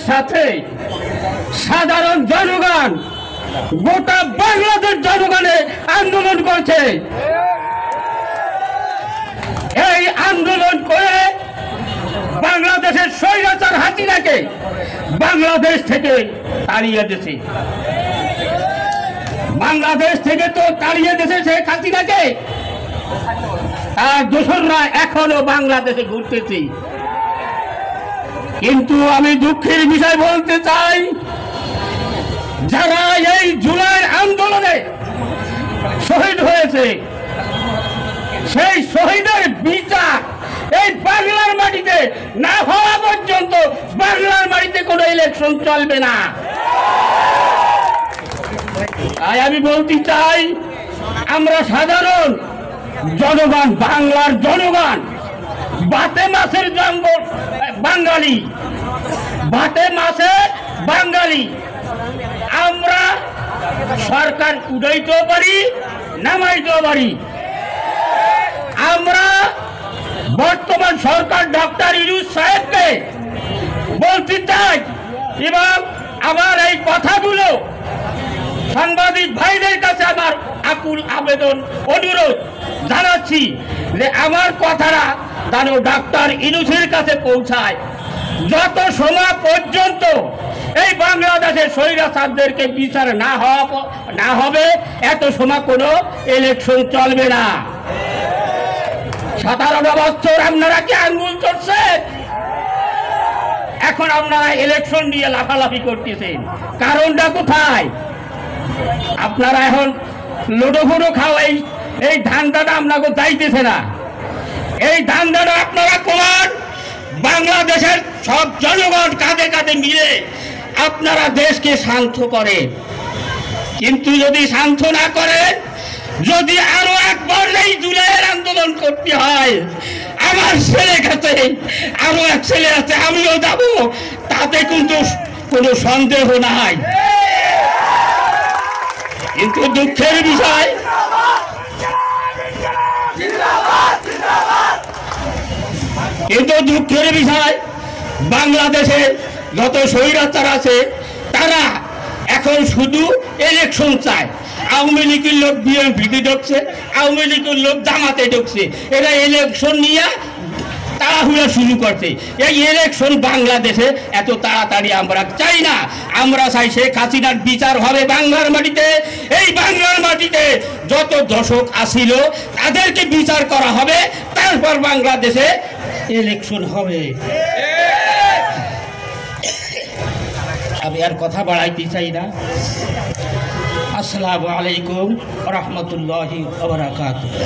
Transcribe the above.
সাথে সাধারণ জনগণ গোটা বাংলাদেশ জনগণে আন্দোলন করছে। এই আন্দোলন করে বাংলাদেশের স্বৈরাচার হাসিনাকে বাংলাদেশ থেকে তাড়িয়ে দিয়েছে। বাংলাদেশ থেকে তো তাড়িয়ে দিয়েছে শেখ হাসিনাকে, আর দোসররা এখনো বাংলাদেশে ঘুরতেছে। কিন্তু আমি দুঃখের বিষয় বলতে চাই, যারা এই জুলাই আন্দোলনে শহীদ হয়েছে সেই শহীদের বিচার এই বাংলার মাটিতে না হওয়া পর্যন্ত বাংলার মাটিতে কোনো ইলেকশন চলবে না। তাই আমি বলতে চাই, আমরা সাধারণ জনগণ, বাংলার জনগণ, বাতে মাছের জঙ্গল বাঙালি, বাতে মাছের বাঙালি। আমরা সরকার উঠাইতেও পারি, নামাইতেও পারি। আমরা বর্তমান সরকার ডক্টর ইউনূস সাহেবকে বলতে চাই এবং আমার এই কথাগুলো সাংবাদিক ভাইদের কাছে আমার আকুল আবেদন অনুরোধ জানাচ্ছি যে আমার কথাটা যেন ডক্টর ইউনূসের কাছে পৌঁছায়। যত সময় পর্যন্ত এই বাংলাদেশের স্বৈরাচারদেরকে বিচার না হবে এত সময় কোনো ইলেকশন চলবে না। 17 বছর আপনারা কি আঙ্গুল চড়ছেন, এখন আপনারা ইলেকশন নিয়ে লাফালাফি করতেছেন। কারণটা কোথায়? আপনারা এখন লুডো খাওয়াই এই ধান্দাটা আপনাকে যাইতেছে না। এই ধান্দাটা আপনারা কমান বাংলাদেশের সব জনগণ কাঁধে কাঁধে মিলে আপনারা দেশকে শান্ত করে। কিন্তু যদি শান্ত না করে, যদি আরো একবার এই জুলাইয়ের আন্দোলন করতে হয়, আমার ছেলে কাছে আরো এক ছেলে আছে, আমিও যাব, তাতে কিন্তু কোনো সন্দেহ নাই। কিন্তু দুঃখের বিষয়, বাংলাদেশে যত স্বৈরাচার আছে তারা এখন শুধু ইলেকশন চায়। আওয়ামী লীগের লোক বিএনপিতে ঢুকছে, আওয়ামী লীগের লোক জামাতে ঢুকছে, এরা ইলেকশন নিয়ে তাড়াহুড়া শুরু করছে। এই ইলেকশন বাংলাদেশে এত তাড়াতাড়ি আমরা চাই না। আমরা চাই শেখ হাসিনার বিচার হবে বাংলার মাটিতে। এই বাংলার মাটিতে যত দশক আসিল তাদেরকে বিচার করা হবে, তারপর বাংলাদেশে ইলেকশন হবে। আমি আর কথা বাড়াইতে চাই না। আসসালামু আলাইকুম ওয়া রাহমাতুল্লাহি ওয়া বারাকাতুহু।